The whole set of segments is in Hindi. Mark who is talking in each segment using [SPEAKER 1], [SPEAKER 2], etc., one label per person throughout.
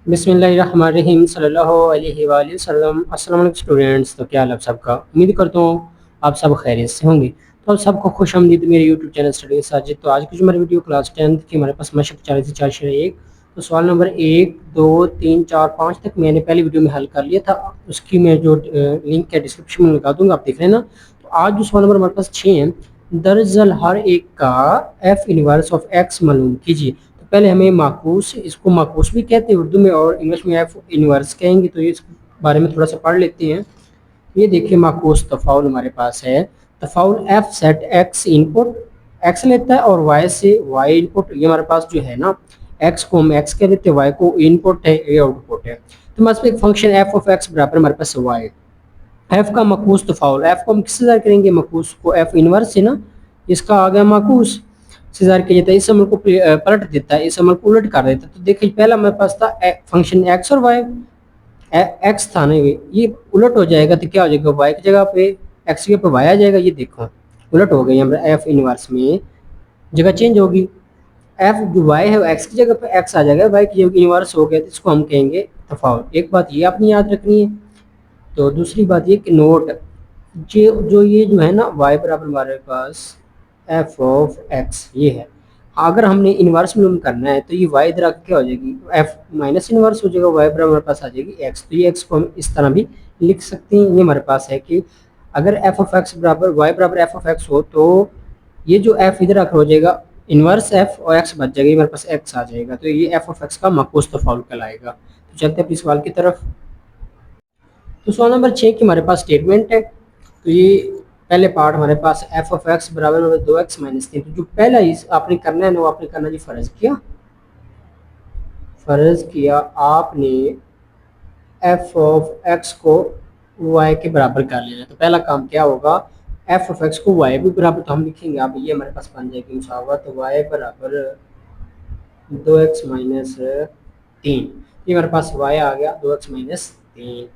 [SPEAKER 1] बिस्मिल्लाहिर्रहमानिर्रहीम सल्लल्लाहु अलैहि वसल्लम। अस्सलाम वालेकुम स्टूडेंट्स। तो क्या हाल आप सबका, उम्मीद करता हूँ आप सब खैरियत से होंगे। तो आप सबको खुश आमदीद मेरे यूट्यूब चैनल स्टडी साजिद। तो आज की जो हमारी वीडियो क्लास 10th की हमारे पास मशक 40 से 4 1। तो सवाल नंबर 1 2 3 4 5 तक मैंने पहली वीडियो में हल कर लिया था, उसकी मैं जो लिंक है डिस्क्रिप्शन में लगा दूंगा, आप देख लेना। तो आज जो सवाल नंबर हमारे पास 6 है, दरअसल हर एक का एफ इनवर्स ऑफ एक्स मालूम कीजिए। तो पहले हमें माकूस, इसको माकूस भी कहते हैं उर्दू में और इंग्लिश में एफ इनवर्स कहेंगे। तो ये इस बारे में थोड़ा सा पढ़ लेते हैं। ये देखिए माकूस तफाउल हमारे पास है। तफाउल f set x input x लेता है और वाई से वाई इनपुट। ये हमारे पास जो है ना, एक्स को हम एक्स कह देते हैं, वाई को इनपुट है, ये आउटपुट है। तो हमारे पास एक फंक्शन एफ ऑफ एक्स बराबर हमारे पास वाई। एफ का मकूस तफाउल, एफ को हम किससे ज़ाहिर करेंगे, मकूस को एफ इनवर्स से ना, इसका आ गया मकूस से ज़ाहिर किया जाता है। इस अमल को पलट देता है, इस अमल को उलट कर देता है। तो देखिए पहला हमारे पास था फंक्शन एक्स और वाई, एक्स था ना, ये उलट हो जाएगा तो क्या हो जाएगा, वाई की जगह पे एक्स की जगह पे वाई आ जाएगा। ये देखो उलट हो गई, हमारा एफ इनवर्स में जगह चेंज होगी। एफ जो वाई है एक्स की जगह पे एक्स आ जाएगा, वाई की जगह इनवर्स हो गया, तो इसको हम कहेंगे तफाउल। एक बात ये आपने याद रखनी है। तो दूसरी बात ये कि नोट जो ये जो है ना, वाई बराबर हमारे पास एफ ऑफ एक्स ये है। अगर हमने इन्वर्स मालूम करना है तो ये वाई इधर आके क्या हो जाएगी, एफ माइनस इन्वर्स हो जाएगा, वाई बराबर हमारे पास आ जाएगी एक्स। तो ये एक्स को हम इस तरह भी लिख सकते हैं। ये हमारे पास है कि अगर एफ ऑफ एक्स बराबर वाई बराबर एफ ऑफ एक्स हो तो ये जो एफ इधर आकर हो जाएगा इन्वर्स एफ और एक्स बच जाएगा, ये हमारे पास एक्स आ जाएगा। तो ये एफ ऑफ एक्स का माकूस तफाउल कहलाएगा। तो चलते हैं अपने सवाल की तरफ। तो सवाल नंबर 6 की हमारे पास स्टेटमेंट है। तो ये पहले पार्ट हमारे पास एफ ऑफ एक्स बराबर 2x माइनस 3। तो जो पहला इस आपने करना है ना, वो आपने करना जी फ़र्ज किया आपने एफ ऑफ एक्स को वाई के बराबर कर लेना। तो पहला काम क्या होगा, एफ ऑफ एक्स को वाई भी बराबर, तो हम लिखेंगे अब ये हमारे पास बन जाएगी मुसावा। तो वाई बराबर 2x माइनस 3। ये हमारे पास वाई आ गया 2x माइनस 3।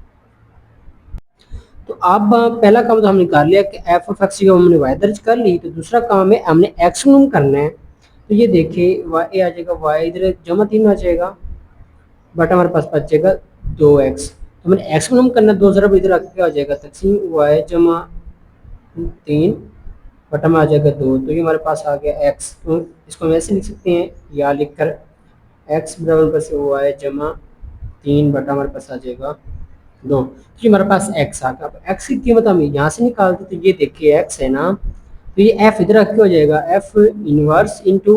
[SPEAKER 1] तो अब पहला काम तो हमने कर लिया कि एफ ऑफ एक्स की हमने वाई दर्ज कर ली। तो दूसरा काम है हमने एक्स मालूम करना है। तो ये देखिए वाई आ जाएगा, वाई इधर जमा 3 आ जाएगा, बट हमारे पास बचेगा 2x। तो हमने एक्स मालूम करना, 2 ज़रब इधर आके क्या हो जाएगा, तकसीम वाई जमा 3 बट में आ जाएगा 2। तो ये हमारे पास आ गया x। तो इसको हम ऐसे लिख सकते हैं या लिख कर एक्स बराबर बस वाई जमा 3 बटा हमारे पास आ जाएगा 2। तो हमारे पास x आ गया। अब x की कीमत हम यहाँ से निकालते, तो ये देखिए x है ना, तो ये f इधर रख के हो जाएगा f इनवर्स इंटू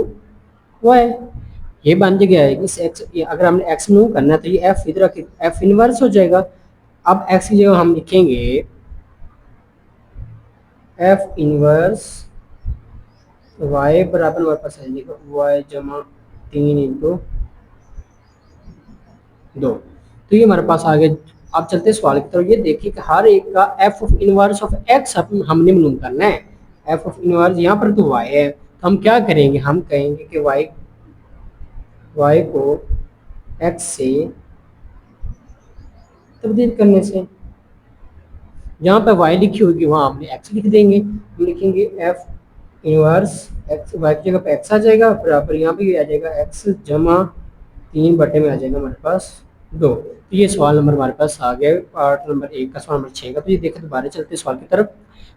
[SPEAKER 1] वाई, ये बन गया है इस x। अगर हमने x मूव करना है तो ये f इधर रख के f इनवर्स हो जाएगा। अब x की जगह हम लिखेंगे f इनवर्स y बराबर हमारे पास आ जाएगा y जमा 3 इंटू 2। तो ये हमारे पास आ गया। अब चलते हैं सवाल की तरफ। ये देखिए कि हर एक का F of inverse of x हमने मालूम करना है। एफ ऑफ इनवर्स यहाँ पर तो वाई है, तो हम क्या करेंगे, हम कहेंगे कि वाई को एक्स से तब्दील करने से, जहाँ पर वाई लिखी होगी वहाँ हमने एक्स लिख देंगे। हम लिखेंगे एफ इनवर्स एक्स, वाई की जगह पे एक्स आ जाएगा, बराबर यहाँ पे आ जाएगा एक्स जमा 3 बटे में आ जाएगा हमारे पास 2। तो ये सवाल नंबर हमारे पास आ गया पार्ट नंबर 1 का, सवाल नंबर 6 का। तो ये देखो दोबारा चलते सवाल की तरफ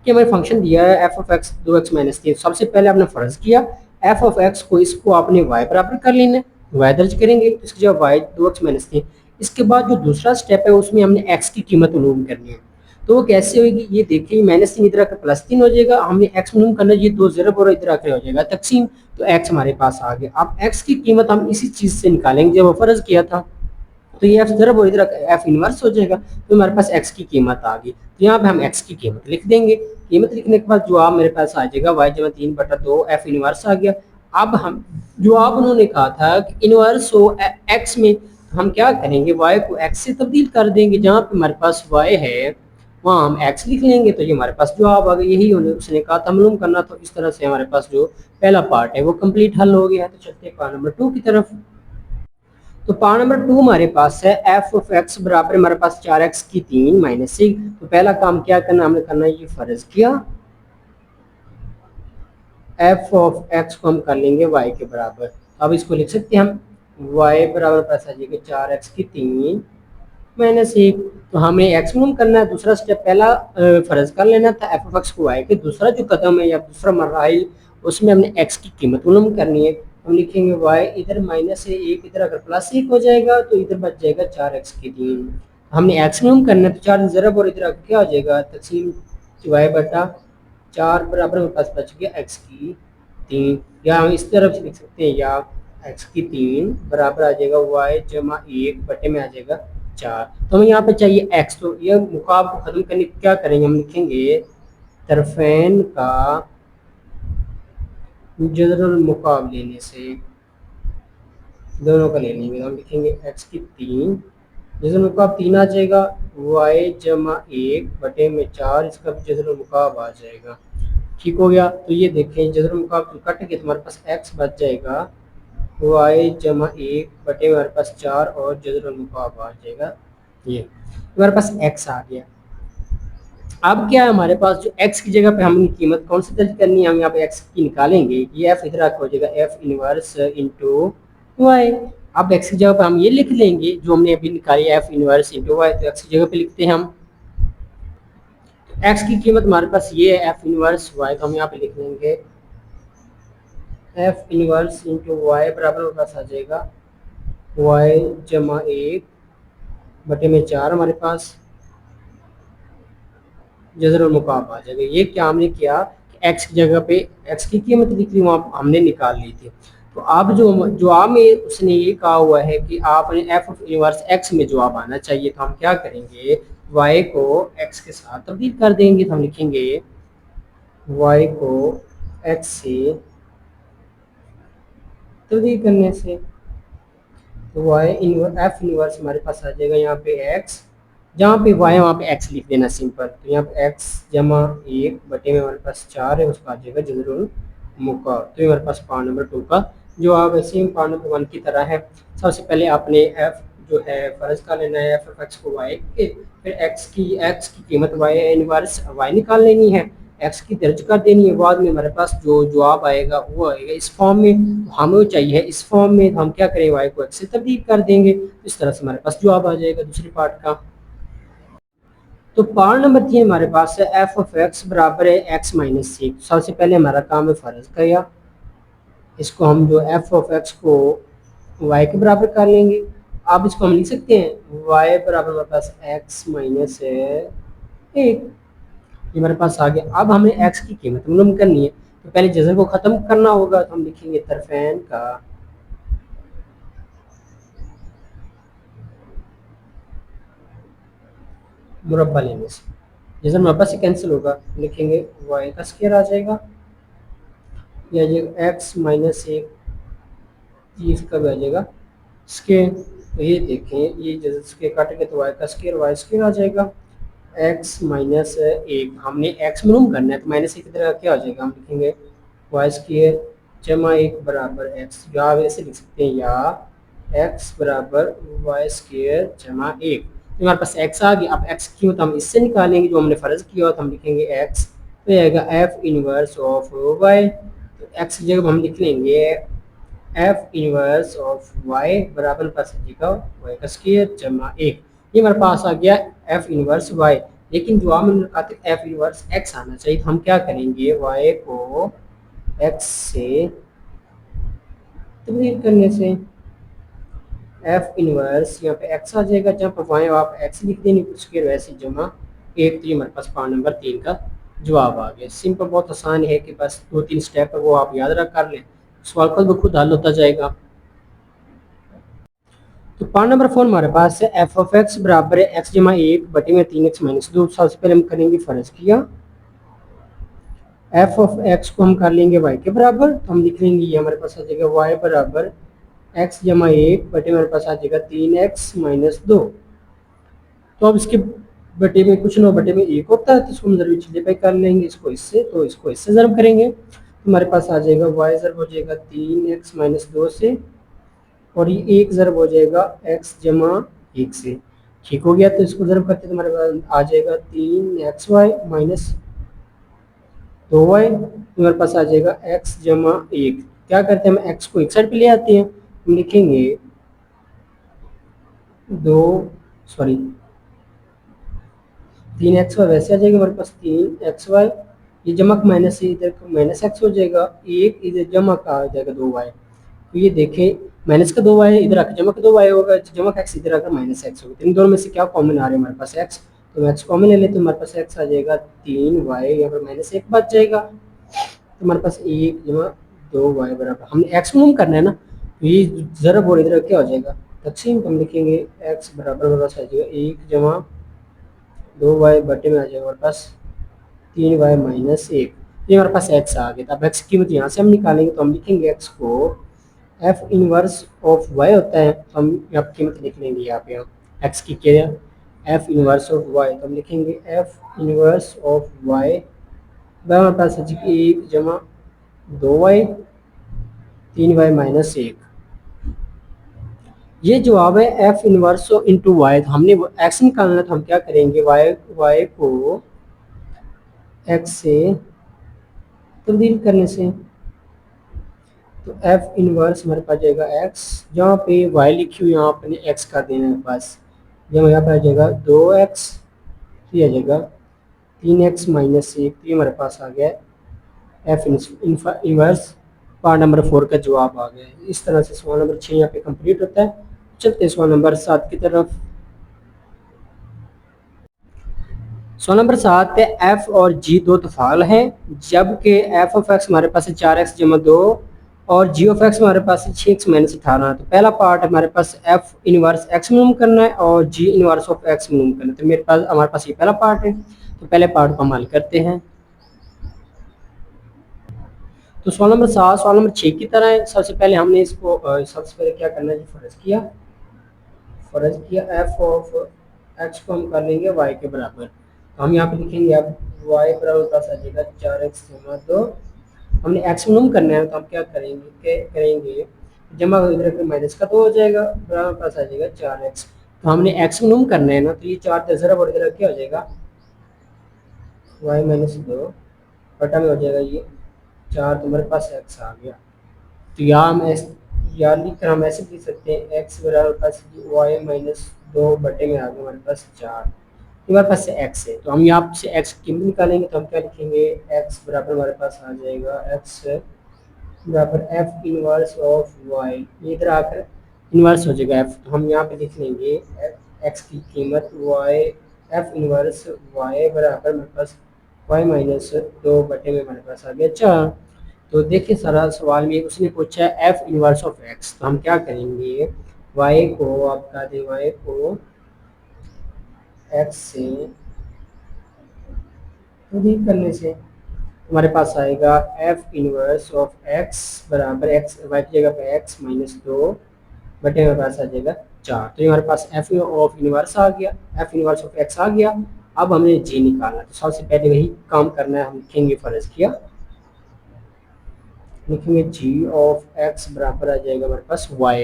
[SPEAKER 1] कि हमारे फंक्शन दिया है F of x 2x minus 3। सबसे पहले आपने फ़र्ज किया एफ ऑफ एक्स को, इसको आपने वाई बराबर कर लेना है, वाई दर्ज करेंगे तो इसकी जगह वाई 2x माइनस 3। इसके बाद जो दूसरा स्टेप है उसमें हमने एक्स की कीमत मालूम करनी है। तो वो कैसे होगी, ये देखिए माइनस 3 इधर आकर प्लस 3 हो जाएगा, हमने एक्स मालूम करना है, ये 2 ज़रब और इधर आकर हो जाएगा तकसीम। तो एक्स हमारे पास आ गया। अब एक्स की कीमत हम इसी चीज़ से निकालेंगे जब फ़र्ज किया था। तो ये एफ ज़रब और इधर एफ इनवर्स हो जाएगा, तो हमारे पास एक्स की कीमत आ गई। तो यहाँ पे हम एक्स की कीमत लिख देंगे। कीमत लिखने के बाद जवाब मेरे पास आ जाएगा वाई जमा 3 बटा 2 एफ इनवर्स आ गया। अब हम जवाब उन्होंने कहा था कि इनवर्स हो एक्स में, तो हम क्या करेंगे, वाई को एक्स से तब्दील कर देंगे, जहाँ पे हमारे पास वाई है वहाँ हम एक्स लिख लेंगे। तो ये हमारे पास जवाब आ गया। यही उसने कहा था मालूम करना। तो इस तरह से हमारे पास जो पहला पार्ट है वो कंप्लीट हल हो गया है। तो चलते हैं पार्ट नंबर 2 की तरफ। तो पार्ट नंबर 2 हमारे पास है एफ ऑफ एक्स बराबर हमारे पास 4x की 3 माइनस 6। तो पहला काम क्या करना, हमने करना ये फ़र्ज किया एफ ऑफ एक्स को हम कर लेंगे y के बराबर। अब इसको लिख सकते हैं हम वाई बराबर पास आ जाएगा 4x की 3 माइनस 1। तो हमें एक्स मिनिमम करना है। दूसरा स्टेप पहला फर्ज कर लेना था एफ ऑफ एक्स को वाई के। दूसरा जो कदम है या दूसरा मरहल उसमें हमने एक्स की कीमत मालूम करनी है। हम लिखेंगे वाई इधर माइनस है 1, इधर अगर प्लस 1 हो जाएगा तो इधर बच जाएगा 4x की 3। हमने एक्स मिनिमम करना है तो 4 ज़रब और इधर क्या हो जाएगा तकसीम वाई बटा 4 बराबर में पास बच गया एक्स की 3। या हम इस तरफ से लिख सकते हैं या एक्स की 3 बराबर आ जाएगा वाई जमा 1 बटे में आ जाएगा 4। तो हमें यहाँ पे चाहिए एक्स। तो ये मुकाब को खत्म करने क्या करेंगे, हम लिखेंगे तरफेन का जदरुल मुकाब लेने से दोनों का ले लेंगे। तो हम लिखेंगे एक्स की 3 जदरुल मुकाब 3 आ जाएगा वाई जमा 1 बटे में 4 इसका जदरुल मुकाब आ जाएगा। ठीक हो गया। तो ये देखें जदरुल मुकाब तो कट के तुम्हारे पास एक्स बच जाएगा वाई जमा 1 बटे में हमारे पास 4 और जदरुल मुकाब आ जाएगा। ये हमारे पास x आ गया। अब क्या है हमारे पास जो x की जगह पे हमने कीमत कौन सी दर्ज करनी है, हम यहाँ पे x की निकालेंगे। ये f इधर आकर हो जाएगा f इनवर्स इंटू वाई। अब x की जगह पे हम ये लिख लेंगे जो हमने अभी निकाली f इनवर्स इंटू वाई। तो x की जगह पे लिखते हैं हम x की कीमत हमारे पास ये है f इनवर्स y। तो हम यहाँ पे लिख लेंगे f इनवर्स इंटू वाई बराबर हमारे पास आ जाएगा y जमा 1 बटे में 4 हमारे पास जज़रुल मुकाब आ जाएगा। ये क्या हमने किया कि x की जगह पे x की कीमत लिख ली वहाँ हमने निकाल ली थी। तो अब जो जवाब में उसने ये कहा हुआ है कि आपने f ऑफ इनवर्स x में जवाब आना चाहिए। तो हम क्या करेंगे y को x के साथ तब्दील कर देंगे। तो हम लिखेंगे y को x से तब्दील करने से तो y f इनवर्स हमारे पास आ जाएगा यहाँ पे x, जहाँ पे y है वहाँ पे x लिख देना सिंपल। तो यहाँ पे x जमा 1 बटे में हमारे पास 4 है उसका आ जाएगा जज़रुल मुकाब। तो हमारे पास पार्ट नंबर 2 का जवाब है। सेम पार्ट नंबर 1 की तरह है। सबसे पहले आपने f जो है फर्ज का लेना है f ऑफ x को y के, फिर x की कीमत y इनवर्स y निकाल लेनी है, x की दर्ज कर देनी है। बाद में हमारे पास जो जवाब आएगा वो आएगा इस फॉर्म में। हमें चाहिए इस फॉर्म में, तो हम क्या करें y को x से तब्दील कर देंगे। इस तरह से हमारे पास जवाब आ जाएगा दूसरी पार्ट का। तो पार्ट नंबर 3 हमारे पास है f ऑफ x बराबर है x माइनस 1। सबसे पहले हमारा काम है फर्ज किया, इसको हम जो f ऑफ x को y के बराबर कर लेंगे। अब इसको हम लिख सकते हैं y बराबर हमारे पास x माइनस 1 हमारे पास आ गया। अब हमें x की कीमत मालूम करनी है। तो पहले जज़र को ख़त्म करना होगा। तो हम लिखेंगे तरफेन का मुरब्बा लेने से जज़र मुरब्बा से कैंसिल होगा, लिखेंगे y का स्क्वायर आ जाएगा या x माइनस 1 इसका भी आ जाएगा स्क्वायर। तो ये देखें ये जज़र स्क्वायर काटेंगे तो y का स्क्वायर y स्क्वायर आ जाएगा x माइनस 1। हमने x मालूम करना है तो माइनस 1 की तरह क्या हो जाएगा, हम लिखेंगे y स्क्वायर जमा 1 बराबर x। या ऐसे लिख सकते हैं या x बराबर y स्क्वायर जमा 1। तो हमारे पास x आ गया। अब x की कीमत हम इससे निकालेंगे जो हमने फ़र्ज किया तो हम लिखेंगे x तो आएगा f इनवर्स ऑफ y। तो x की जगह हम लिख लेंगे f इनवर्स ऑफ y बराबर पास लिखा y का स्क्वायर जमा 1। ये हमारे पास आ गया f इनवर्स y। लेकिन जो हम कहते हैं f इनवर्स x आना चाहिए। तो हम क्या करेंगे y को x से तब्दील करने से f इनवर्स यहाँ पे x आ जाएगा, जहाँ पर y आप x लिख देंगे स्क्वायर वैसे जमा 1। तो हमारे पास पार्ट नंबर 3 का जवाब आ गया। सिंपल बहुत आसान है कि बस 2-3 स्टेप है वो आप याद रख कर लें, सवाल खुद ब खुद हल होता जाएगा। तो पार्ट नंबर 4 हमारे पास है f ऑफ x बराबर है x जमा 1 बटे में 3x माइनस 2। सबसे पहले हम करेंगे फर्ज किया f ऑफ x को हम कर लेंगे y के बराबर। तो हम लिख लेंगे ये हमारे पास आ जाएगा y बराबर x जमा 1 बटे में हमारे पास आ जाएगा 3x माइनस 2। तो अब इसके बटे में कुछ 9 बटे में 1 होता है तो इसको हम ज़रूर सिंपलीफाई कर लेंगे, इसको इससे तो इसको इससे ज़रब करेंगे तो हमारे पास आ जाएगा y ज़रब हो जाएगा 3x माइनस 2 से और ये 1 ज़रब हो जाएगा x जमा 1 से। ठीक हो गया। तो इसको ज़रब करते तो हमारे पास आ जाएगा 3xy माइनस 2y। हमारे पास आ जाएगा x जमा 1। क्या करते हैं हम x को एक साइड पे ले आते हैं, हम लिखेंगे दो सॉरी 3xy वैसे आ जाएगा हमारे पास 3xy, ये जमा का माइनस है, इधर माइनस एक्स हो जाएगा, एक इधर जमा का आ जाएगा 2y। तो ये देखें माइनस का 2y इधर आकर जमा का 2y होगा, जमा का x इधर आकर माइनस एक्स होगा। तो इन दोनों में से क्या कॉमन आ रहा है हमारे पास x, तो x कॉमन ले लेते हैं, हमारे पास x आ जाएगा 3y, यहाँ पर माइनस एक बच जाएगा। तो हमारे पास एक जमा 2y बराबर, हमने x मूव करना है ना, तो ये ज़रब और इधर क्या हो जाएगा तकसीम, तो हम लिखेंगे x बराबर हमारे पास आ जाएगा एक जमा 2y बटे में आ जाएगा हमारे पास 3y माइनस एक। ये हमारे पास x आ गया। अब x की कीमत यहाँ से हम निकालेंगे, तो हम लिखेंगे x को f इनवर्स ऑफ y होता है, तो हम यहाँ पर कीमत लिख लेंगे यहाँ पे हम x की क्या f इनवर्स ऑफ y, तो हम लिखेंगे f इनवर्स ऑफ y हमारे पास है एक जमा 2y 3y माइनस एक। ये जवाब है f इनवर्स इंटू वाई। तो हमने x निकालना, तो हम क्या करेंगे y को x से तब्दील करने से, तो f इनवर्स हमारे पास जाएगा x, जहाँ पे y लिखी हुई यहाँ अपने x कर देना है पास, जब यहाँ पर आ जाएगा 2x, तो ये आ जाएगा 3x माइनस एक, तो ये हमारे पास आ गया f इनवर्स पार्ट नंबर 4 का जवाब आ गया। इस तरह से सवाल नंबर 6 यहाँ पे कंप्लीट होता है। चलते हैं सवाल नंबर 7 की तरफ। सवाल नंबर 7 है f और g दो तफाल हैं, जबकि f ऑफ x हमारे पास है 4x जमा 2 और g ऑफ x हमारे पास है 6x माइनस 18। तो पहला पार्ट हमारे पास f इनवर्स x मालूम करना है और g इनवर्स ऑफ x मालूम करना है। तो मेरे पास हमारे पास ये पहला पार्ट है, तो पहले पार्ट को हम हल करते हैं। तो सवाल नंबर 7 सवाल नंबर 6 की तरह है। सबसे पहले हमने इसको सबसे पहले क्या करना है, फर्ज किया f ऑफ x को हम कर लेंगे y के बराबर। तो हम यहाँ पे लिखेंगे अब y बराबर पास आ जाएगा 4x जमा 2, हमने x मालूम करना है, तो हम क्या करेंगे जमा इधर माइनस का 2 हो जाएगा, बराबर पास आ जाएगा 4x। तो हमने x मालूम करना है ना, तो ये 4 ज़रा और इधर क्या हो जाएगा y माइनस 2 बटा में हो जाएगा ये 4, तो हमारे पास x आ गया। तो यहाँ हम ऐसे लिख सकते हैं x बराबर पास y माइनस 2 बटे में आ गया हमारे पास 4, हमारे पास x है। तो हम यहाँ से x की कीमत निकालेंगे, तो हम क्या लिखेंगे x बराबर हमारे पास आ जाएगा x बराबर f इनवर्स ऑफ y, ये इधर आकर इनवर्स हो जाएगा f, तो हम यहाँ पे लिख लेंगे x की कीमत y f इनवर्स y बराबर हमारे पास y माइनस 2 बटे में हमारे पास आ गया 4। तो देखिए सारा सवाल में उसने पूछा है f इनवर्स ऑफ x, तो हम क्या करेंगे y को आप बता दें y को x से तब्दील करने से हमारे पास आएगा f इनवर्स ऑफ x बराबर x y की जगह पे x माइनस 2 बटे हमारे पास आ जाएगा 4। तो ये हमारे पास f ऑफ इनवर्स आ गया, f इनवर्स ऑफ x आ गया। अब हमें g निकालना है, तो सबसे पहले वही काम करना है, हम लिखेंगे फर्ज किया, लिखेंगे g ऑफ x बराबर आ जाएगा हमारे पास y,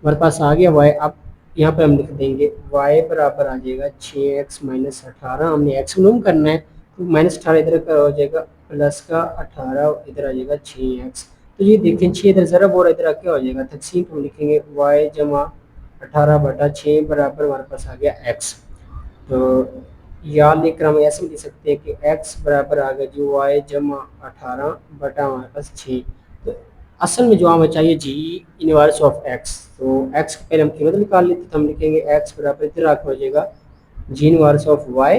[SPEAKER 1] हमारे पास आ गया y। अब यहाँ पे हम लिख देंगे y बराबर आ जाएगा 6x माइनस 18, हमने x मालूम करना है, तो माइनस 18 इधर का हो जाएगा प्लस का 18 इधर आ जाएगा 6x। तो ये देखें 6 इधर ज़रा और इधर क्या हो जाएगा तकसीम, तो हम लिखेंगे y जमा 18 बटा 6 बराबर हमारे पास आ गया x। तो याद लेकर हम ऐसे लिख सकते हैं कि x बराबर आ गया जी y जमा 18 बटा हमारे पास 6। तो असल में जो हमें चाहिए जी इनवर्स ऑफ x, तो x की पहले हम कीमत निकाल लेते, तो हम लिखेंगे x बराबर इधर आकर हो जाएगा जी इनवर्स ऑफ y,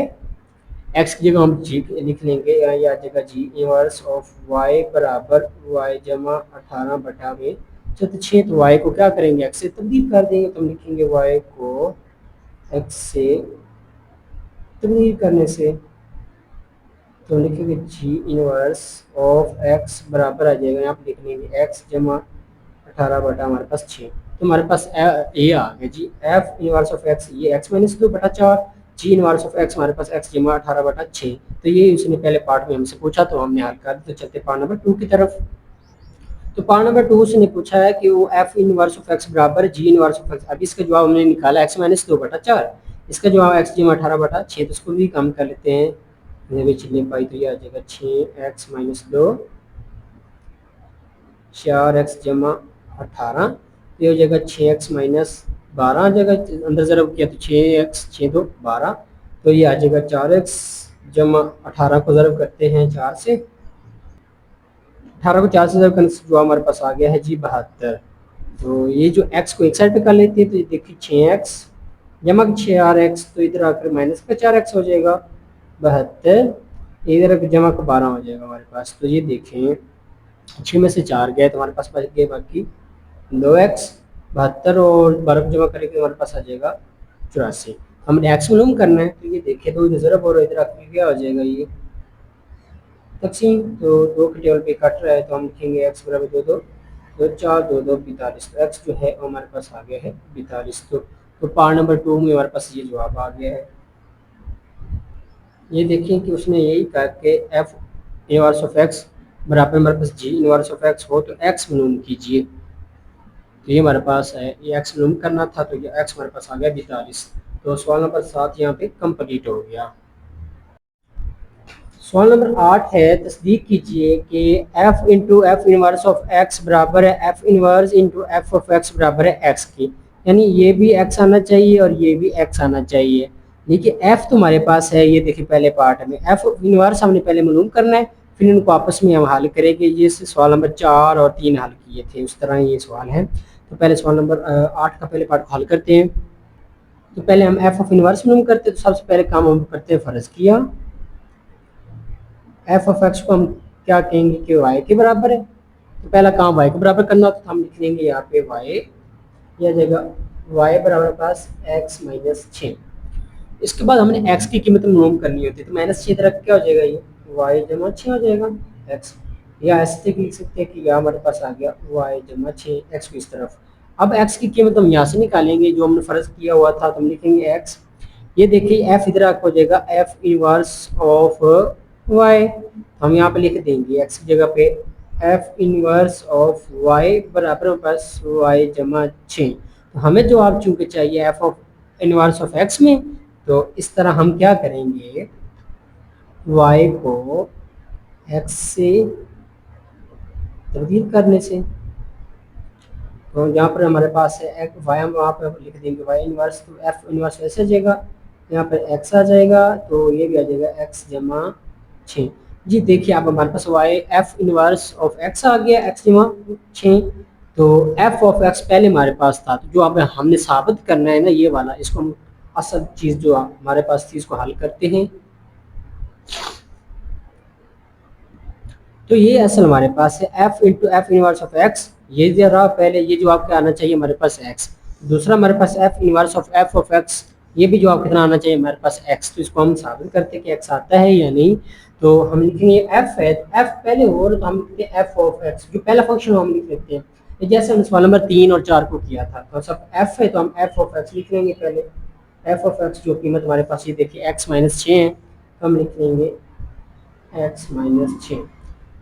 [SPEAKER 1] x की जगह हम g लिख लेंगे, यहाँ ये आ जाएगा जी इनवर्स ऑफ y बराबर y जमा 18 बटा में 6। तो y को क्या करेंगे x से तब्दील कर देंगे, तो हम लिखेंगे y को x से तब्दील करने से, तो लिखेंगे जी इनवर्स ऑफ x बराबर आ जाएगा, यहाँ पे लिख लेंगे x जमा 18 बटा हमारे पास 6। तो हमारे पास ये आ गया जी f इनवर्स ऑफ x, ये x माइनस 2 बटा 4, जी इनवर्स ऑफ x हमारे पास x जमा 18 बटा 6। तो ये उसने पहले पार्ट में हमसे पूछा, तो हमने हल कर दिया। तो चलते पार्ट नंबर 2 की तरफ। तो पार्ट नंबर 2 से ने पूछा है कि वो f इनवर्स ऑफ x बराबर जी इनवर्स ऑफ x। अब इसका जवाब हमने निकाला x माइनस 2 बटा 4, इसका जवाब x जमा 18 बटा 6, तो इसको भी कम कर लेते हैं, चलिए पाई, तो ये आ जाएगा 6x माइनस 2 4x जमा 18, ये हो जाएगा 6x माइनस 12 आ जाएगा, अंदर ज़रब किया तो 6x 6 2 12, तो ये आ जाएगा 4x जमा 18 को ज़रब करते हैं 4 से, 18 को 4 से ज़रब करने से जो हमारे पास आ गया है जी 72। तो ये जो x को एक साइड पे कर लेते हैं, तो ये देखिए 6x जमा 6rx, तो इधर आकर माइनस का 4x हो जाएगा 72, इधर आकर जमा का 12 हो जाएगा हमारे पास। तो ये देखें 6 में से 4 गए तो हमारे पास बच गए बाकी 2x, 72 और 12 को जमा करेंगे हमारे पास आ जाएगा 84। हमने एक्स मालूम करना है, तो ये देखिए दो इधर ज़रब और इधर आकर क्या हो जाएगा ये तकसीम, तो 2 के टेबल पे कट रहा है, तो हम लिखेंगे x बराबर 2 2 2 4 2 2 42, तो x जो है वो हमारे पास आ गया है 42। तो पार्ट नंबर 2 में हमारे पास ये जवाब आ गया है। ये देखिए कि उसने यही कहा कि f इनवर्स ऑफ x बराबर हमारे पास g इनवर्स ऑफ x हो तो x मालूम कीजिए, तो ये हमारे पास है, ये x मालूम करना था, तो ये x हमारे पास आ गया 42। तो सवाल नंबर 7 यहाँ पे कंप्लीट हो गया। सवाल नंबर 8 है, तस्दीक कीजिए कि f into F inverse of x बराबर है f inverse into F of x बराबर है x की, यानी ये भी x आना चाहिए और ये भी x आना चाहिए। देखिए f तो हमारे पास है, ये देखिए पहले पार्ट में f इनवर्स हमने पहले मालूम करना है, फिर इनको आपस में हम हल करेंगे। ये सवाल नंबर 4 और 3 हल किए थे, उस तरह ये सवाल है। तो पहले सवाल नंबर 8 का पहले पार्ट को हल करते हैं। तो पहले हम f ऑफ इनवर्स मालूम करते हैं, तो सबसे पहले काम हम करते हैं फ़र्ज़ किया, एफ ऑफ एक्स को हम क्या कहेंगे कि वाई के बराबर है, तो पहला काम वाई के बराबर करना, तो हम लिख लेंगे यहाँ पे वाई, यह आ जाएगा वाई बराबर पास एक्स माइनस 6। इसके बाद हमने एक्स की कीमत मालूम करनी होती है, तो माइनस 6 तरफ क्या हो जाएगा, ये वाई जमा 6 हो जाएगा एक्स, या ऐसे लिख सकते हैं कि यहाँ हमारे पास आ गया वाई जमा 6 एक्स को इस तरफ। अब एक्स की कीमत हम यहाँ से निकालेंगे, जो हमने फ़र्ज किया हुआ था, तो हम लिखेंगे एक्स, ये देखिए एफ इधर हो जाएगा एफ इनवर्स ऑफ वाई, हम यहाँ पे लिख देंगे एक्स की जगह पे एफ इनवर्स ऑफ वाई बराबर बस वाई जमा 6। तो हमें जो आप चूंकि चाहिए F of inverse of x में, तो इस तरह हम क्या करेंगे, वाई को एक्स से तब्दील करने से, तो यहाँ पर हमारे पास है वाई, हम वहाँ पर लिख देंगे वाई इनवर्स, तो एफ इनवर्स ऐसे आ जाएगा, यहाँ पर एक्स आ जाएगा, तो ये भी आ जाएगा एक्स जमा 6। जी देखिए अब हमारे पास y f inverse of x आ गया एक्स जमा 6। तो एफ ऑफ एक्स पहले हमारे पास था, तो जो अब हमने साबित करना है ना ये वाला, इसको हम असल चीज़ जो हमारे पास थी इसको हल करते हैं। तो ये असल हमारे पास है F into F inverse of x, ये रहा पहले, ये जो आपका आना चाहिए हमारे पास एक्स। दूसरा हमारे पास f inverse of f of x, ये भी जो आप कितना आना चाहिए हमारे पास एक्स। तो इसको हम साबित करते हैं कि एक्स आता है या नहीं, तो हम लिखेंगे एफ है, एफ पहले हो तो हम लिखते हैं एफ ऑफ एक्स, जो पहला फंक्शन हम लिख लेते हैं, जैसे हमने सवाल नंबर 3 और 4 को किया था। तो सब एफ है तो हम एफ ऑफ एक्स लिख लेंगे पहले, एफ ऑफ एक्स जो कीमत हमारे पास ये देखिए एक्स माइनस 6 है, तो हम लिख लेंगे एक्स माइनस 6।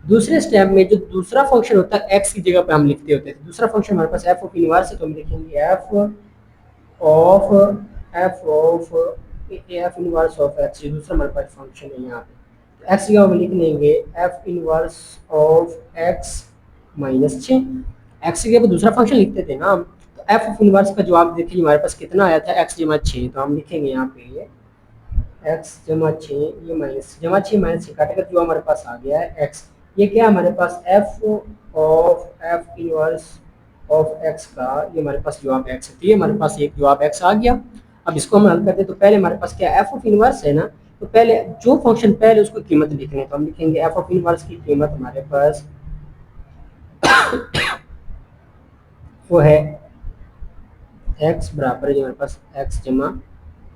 [SPEAKER 1] दूसरे स्टेप में जो दूसरा फंक्शन होता है एक्स की जगह पे हम लिखते होते हैं, दूसरा फंक्शन हमारे पास एफ ऑफ इनवर्स है, तो हम लिखेंगे एफ इनवर्स ऑफ एक्स, ये दूसरा हमारे पास फंक्शन है यहाँ पे। तो एक्स की जगह हम लिख लेंगे F inverse of x minus 6, x की जगह दूसरा फंक्शन लिखते थे ना हम। तो एफ ऑफ इनवर्स का जवाब देखिए हमारे पास कितना आया था, एक्स जमा 6, तो हम लिखेंगे यहाँ पे एक्स जमा 6, ये माइनस जमा 6 माइनस 6 काटेगा, जो हमारे पास आ गया है एक्स। ये क्या हमारे पास f of f inverse of x का, ये हमारे पास जवाब एक्स है, तो ये हमारे पास एक जवाब एक्स आ गया। अब इसको हम हल करते हैं, तो पहले हमारे पास क्या एफ ऑफ इनवर्स है ना, तो पहले जो फंक्शन पहले उसको कीमत लिख लें, तो हम लिखेंगे एफ ऑफ इनवर्स की कीमत हमारे पास वो है एक्स बराबर है हमारे पास एक्स जमा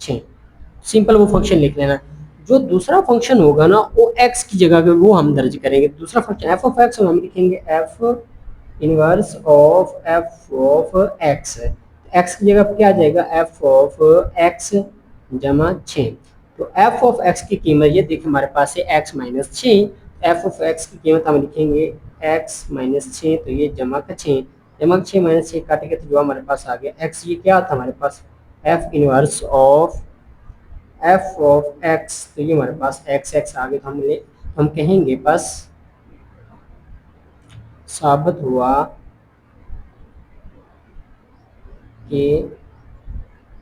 [SPEAKER 1] 6, सिंपल वो फंक्शन लिख लेना। जो दूसरा फंक्शन होगा ना वो एक्स की जगह पे वो हम दर्ज करेंगे, दूसरा फंक्शन एफ ऑफ एक्स, हम लिखेंगे F inverse of x, x की जगह पे क्या आ जाएगा एफ ऑफ एक्स जमा 6। तो एफ ऑफ एक्स की कीमत ये देखिए हमारे पास है x minus 6, F of x की कीमत हम लिखेंगे एक्स माइनस 6, तो ये जमा का 6, जमा 6 माइनस 6 काटेंगे तो जो हमारे पास आ गया एक्स, ये क्या था हमारे पास f inverse of f of x, तो ये हमारे पास एक्स एक्स आ गए, तो हम कहेंगे बस साबित हुआ कि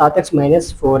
[SPEAKER 1] 7x-4.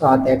[SPEAKER 1] 7x.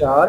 [SPEAKER 1] 4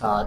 [SPEAKER 1] 7.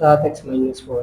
[SPEAKER 1] 7x-4.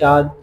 [SPEAKER 1] 4.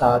[SPEAKER 1] 7.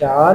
[SPEAKER 1] 4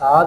[SPEAKER 1] 7.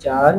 [SPEAKER 1] 4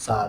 [SPEAKER 1] 7.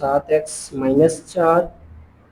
[SPEAKER 1] 7x-4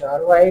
[SPEAKER 1] 4y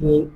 [SPEAKER 1] 3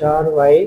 [SPEAKER 1] 4y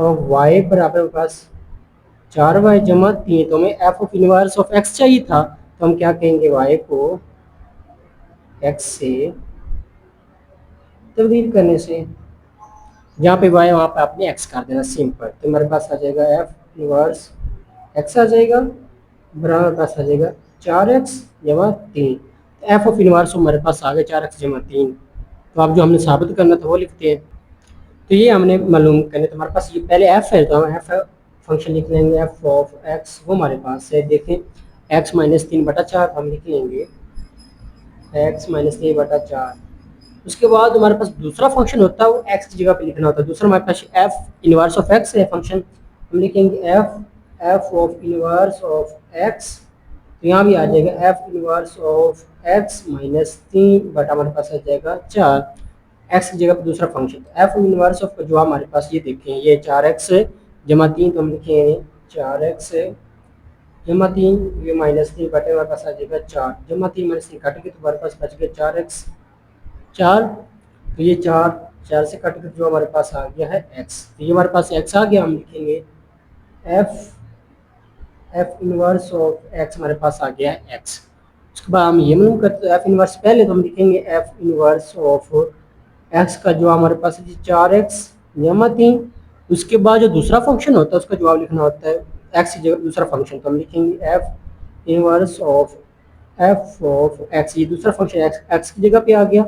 [SPEAKER 1] of Y बराबर हमारे पास 4y जमा 3, तो हमें F of inverse of x चाहिए था, तो हम क्या कहेंगे, वाई को एक्स से तब्दील करने से जहाँ पे वाई वहाँ पे आपने एक्स कर देना सिंपल, तो हमारे पास आ जाएगा एफ इनवर्स एक्स आ जाएगा बराबर पास आ जाएगा 4x जमा 3। तो एफ ऑफ इनवर्स हमारे पास आ गया 4x जमा 3। तो अब जो हमने साबित करना था वो लिखते हैं। तो ये हमने मालूम करने, तो हमारे पास ये पहले एफ है, तो हम एफ फंक्शन लिख लेंगे एफ ऑफ एक्स, वो हमारे पास है, देखें एक्स माइनस 3/4 हम लिख लेंगे एक्स माइनस 3/4। उसके बाद हमारे पास दूसरा फंक्शन होता है, वो एक्स की जगह पे लिखना होता है। दूसरा हमारे पास एफ इनवर्स ऑफ एक्स है फंक्शन, हम लिखेंगे F of inverse of x, तो यहाँ भी आ जाएगा F inverse of x minus 3 बटा हमारे पास आ जाएगा 4, एक्स की जगह पर दूसरा फंक्शन। एफ इनवर्स ऑफ जो हमारे पास ये देखें ये 4x जमा 3, तो हम लिखेंगे 4x जमा 3, ये माइनस 3 बटे हमारे पास आ जाएगा 4 जमा 3 माइनस 3 काटेंगे तो हमारे पास बच गया 4x 4, तो ये 4 से कट कर जो हमारे पास आ गया है x, तो ये हमारे पास x आ गया, हम लिखेंगे एफ इनवर्स ऑफ x हमारे पास आ गया है x। उसके बाद हम ये मालूम करते हैं एफ इनवर्स, पहले तो हम लिखेंगे एफ इनवर्स ऑफ x का जो हमारे पास है 4x जमा 3, उसके बाद जो दूसरा फंक्शन होता है उसका जवाब लिखना होता है x की जगह दूसरा फंक्शन, तो हम लिखेंगे F inverse of f of x, ये दूसरा फंक्शन x की जगह पे आ गया,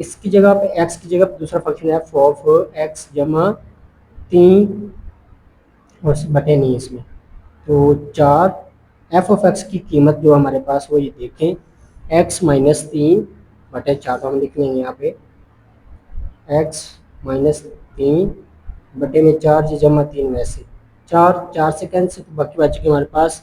[SPEAKER 1] इसकी जगह पे x की जगह पे दूसरा फंक्शन एफ ऑफ x जमा 3 और बटे नहीं इसमें, तो 4 एफ ऑफ एक्स की कीमत जो हमारे पास वो ये देखें एक्स माइनस 3/4, तो हम लिख लेंगे यहाँ पे एक्स माइनस 3 बटे में 4 जी जमा 3 में से 4 से कैंसिल, तो बाकी बच गया हमारे पास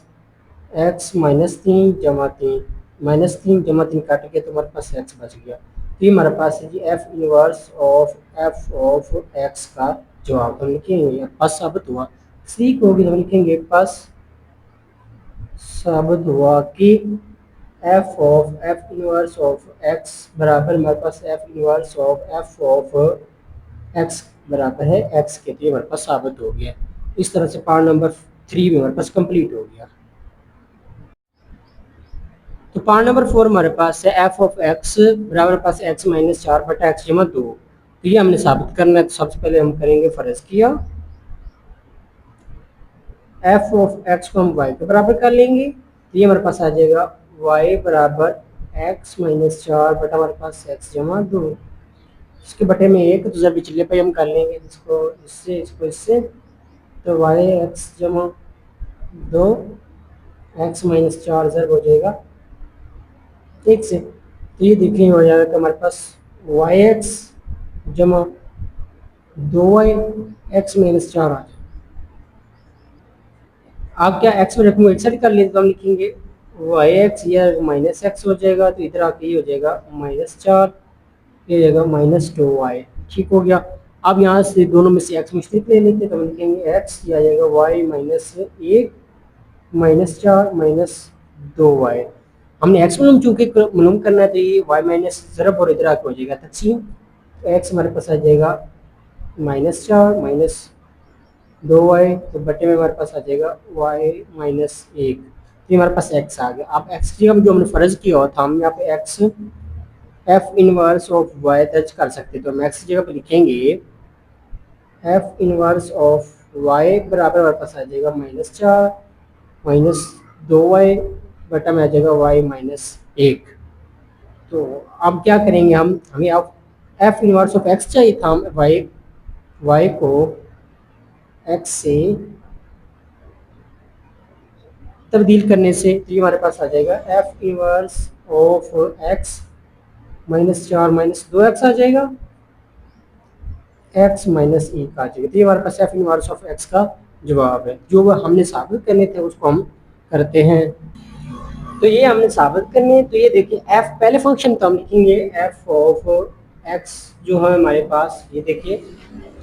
[SPEAKER 1] एक्स माइनस 3 जमा 3 माइनस 3 जमा 3 काट के तो हमारे पास एक्स बच गया। तो ये हमारे पास है जी f inverse of f of x का जवाब, हम लिखेंगे पास साबित हुआ, सी को भी हम लिखेंगे पास साबित हुआ कि f of f inverse of x बराबर हमारे पास f inverse of f of x बराबर है एक्स के, तो हमारे पास साबित हो गया। इस तरह से पार्ट नंबर 3 भी हमारे पास कंप्लीट हो गया। तो पार्ट नंबर 4 हमारे पास है एफ ऑफ एक्स बराबर हमारे पास एक्स माइनस 4/x जमा 2, तो ये हमने साबित करना है। तो सबसे पहले हम करेंगे फर्ज किया एफ ऑफ एक्स को हम वाई के बराबर कर लेंगे, तो ये हमारे पास आ जाएगा वाई बराबर एक्स माइनस 4 बटा हमारे पास एक्स जमा 2, इसके बटे में 1, तो जब पिछले पे हम कर लेंगे इसको इससे, तो वाई एक्स जमा 2 एक्स माइनस 4 जब हो जाएगा 1 से, तो ये देखिए हो जाएगा हमारे पास वाई एक्स जमा 2y एक्स माइनस 4 आ जाएगा। आप क्या एक्स में रकम एक साइड कर लिए तो हम लिखेंगे वाई एक्स या माइनस एक्स हो जाएगा, तो इधर आके ये हो जाएगा -4, ये हो जाएगा -2y, ठीक हो गया। अब यहाँ से दोनों में से एक्स मुश्तरक ले लेते हैं, तो हम लिखेंगे एक्स ये आ जाएगा वाई -1 -4 -2y। हमने एक्स मालूम चूँकि मालूम करना है, तो ये वाई माइनस ज़रब और इधर आके हो जाएगा तक़सीम, तो एक्स हमारे पास आ जाएगा -4 -2y, तो बटे में हमारे पास आ जाएगा y -1, तो हमारे पास x आ गया। अब x की जगह जो हमने फ़र्ज किया हुआ था, हम यहाँ पे x f inverse of y दर्ज कर सकते, तो हम x की जगह पे लिखेंगे f इनवर्स ऑफ y बराबर हमारे पास आ जाएगा -4 -2y बटा में आ जाएगा y -1। तो अब क्या करेंगे, हमें अब f इनवर्स ऑफ x चाहिए था, हम y को x से तब्दील करने से, तो ये हमारे पास आ जाएगा f inverse of x -4 -2x आ जाएगा x -1 आ जाएगा, तो ये हमारे पास f इनवर्स ऑफ x का जवाब है। जो हमने साबित करने थे उसको हम करते हैं। तो ये हमने साबित करने हैं, तो ये देखिए f पहले फंक्शन तो हम लिखेंगे f ऑफ x जो है हमारे पास, ये देखिए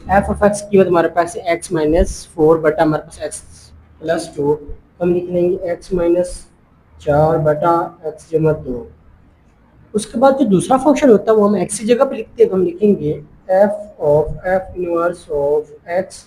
[SPEAKER 1] एफ ऑफ एक्स की हमारे पास एक्स -4 बटा हमारे पास एक्स +2, हम लिख लेंगे एक्स -4 बटा एक्स जमा 2। उसके बाद जो दूसरा फंक्शन होता है वो हम एक्स की जगह पे लिखते हैं, तो हम लिखेंगे F of f inverse of x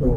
[SPEAKER 1] 2.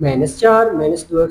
[SPEAKER 1] -4 -2x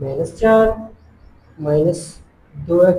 [SPEAKER 1] -4 -2x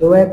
[SPEAKER 1] -2x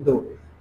[SPEAKER 1] 2.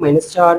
[SPEAKER 1] -4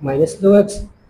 [SPEAKER 1] -2x.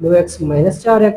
[SPEAKER 1] -2x -4x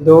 [SPEAKER 1] 2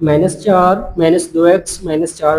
[SPEAKER 1] -4 -2x -4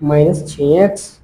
[SPEAKER 1] -6x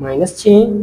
[SPEAKER 1] -6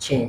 [SPEAKER 1] 6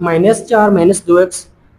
[SPEAKER 1] -4 -2x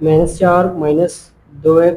[SPEAKER 1] -4 -2x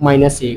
[SPEAKER 1] -1.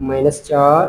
[SPEAKER 1] -4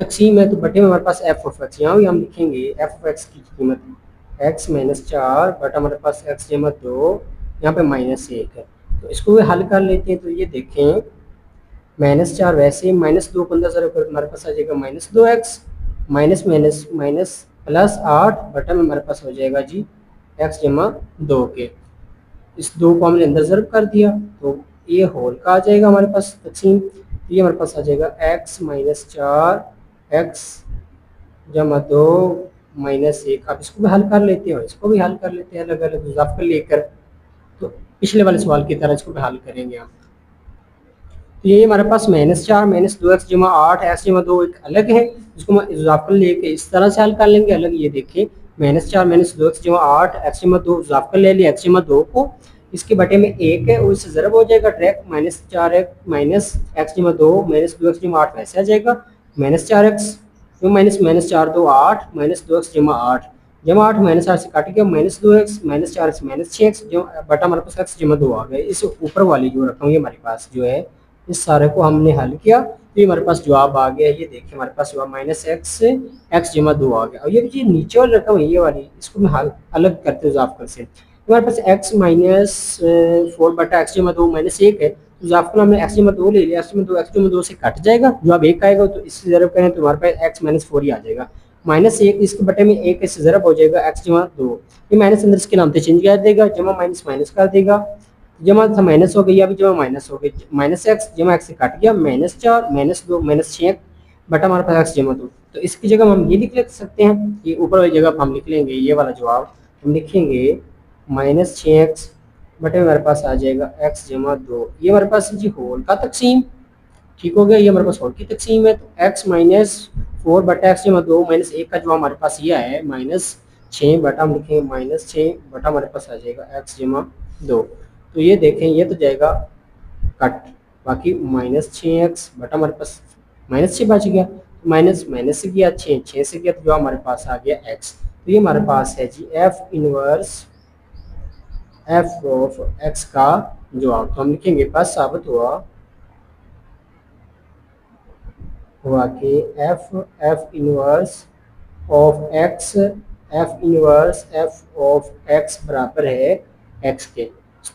[SPEAKER 1] तकसीम है तो बटे में हमारे पास एफ ऑफ एक्स, यहाँ भी हम लिखेंगे एफ ऑफ एक्स की कीमत एक्स माइनस 4 बटा हमारे पास एक्स जमा 2, यहाँ पे माइनस 1 है। तो इसको भी हल कर लेते हैं। तो ये देखें -4 वैसे -2 को अंदर ज़रा कर हमारे पास आ जाएगा -2x माइनस माइनस माइनस +8 बटा में हमारे पास हो जाएगा जी x जमा 2 के। इस 2 को हमने अंदर ज़रब कर दिया तो ये होल का आ जाएगा हमारे पास तकसीम। तो ये हमारे पास आ जाएगा x -4 x जमा 2 -1। आप इसको भी हल कर लेते हो, इसको भी हल कर लेते हैं अलग अलग इजाफा लेकर। तो पिछले वाले सवाल की तरह इसको भी हल करेंगे हम। तो ये हमारे पास -4 -2x जमा 8 x जमा 2 एक अलग है, इसको हम इजाफा लेके इस तरह से हल कर लेंगे अलग। ये देखिए -4 -2x जमा 8 x जमा 2 इजाफा ले लिया x जमा 2 को, इसके बटे में 1 है और इससे ज़रब हो जाएगा डायरेक्ट -4x माइनस x जमा 2 -2x जमा 8 वैसे आ जाएगा -4x तो -4 2 8 -2x जमा 8 जमा 8 -8 से काट गया -2x -4x -6x जो बटा हमारे पास x जमा 2 आ गया। इस ऊपर वाली जो रकम ये हमारे पास जो है इस सारे को हमने हल किया तो ये हमारे पास जवाब आ गया। ये देखिए हमारे पास जवाब -x जमा 2 आ गया। और ये जो नीचे वाली रकम है ये वाली इसको मैं हल अलग करते इजाफा से हमारे पास x -4 बटा x जमा 2 -1 है। तो इजाफा हमने x जमा 2 ले लिया, x जमा 2 से कट जाएगा, जवाब 1 आएगा। तो इससे ज़रब करें तो हमारे पास x -4 ही आ जाएगा। -1 इसके बटे में 1 इससे ज़रब हो जाएगा x जमा 2, ये माइनस अंदर इसके नाम से चेंज कर देगा, जमा माइनस माइनस कर देगा, जमा था माइनस हो गई, अभी जमा माइनस हो गई, -x जमा x से कट गया -4 -2 -6 बटा हमारे पास x जमा 2। तो इसकी जगह हम ये लिख सकते हैं, ये ऊपर वाली जगह हम लिख लेंगे ये वाला जवाब हम लिखेंगे -6x बटे हमारे पास आ जाएगा x जमा 2। ये हमारे पास जी होल का तकसीम ठीक हो गया, ये हमारे पास होल की तकसीम है। तो x -4 बटा x जमा 2 -1 का जो हमारे पास ये है -6 बटा हम लिखेंगे -6 बटा हमारे पास आ जाएगा x जमा 2। तो ये देखें ये तो जाएगा कट, बाकी -6x बटा हमारे पास -6 बच गया, माइनस माइनस से गया 6 से गया तो जो हमारे पास आ गया x। तो ये हमारे पास है जी f inverse f of x का जवाब। तो हम लिखेंगे बस साबित हुआ कि f inverse of x of x बराबर है x के।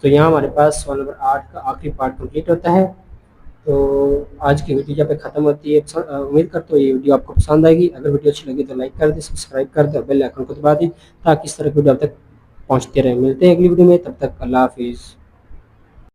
[SPEAKER 1] तो यहाँ हमारे पास सवाल नंबर 8 का आखिरी पार्ट कंप्लीट होता है। तो आज की वीडियो जब तक खत्म होती है, उम्मीद करता हूँ ये वीडियो आपको पसंद आएगी। अगर वीडियो अच्छी लगी तो लाइक कर दें, सब्सक्राइब कर दें और बेल आइकन को दबा दें ताकि इस तरह की वीडियो आप तक पहुँचते रहे। मिलते हैं अगली वीडियो में, तब तक अल्लाह हाफिज़।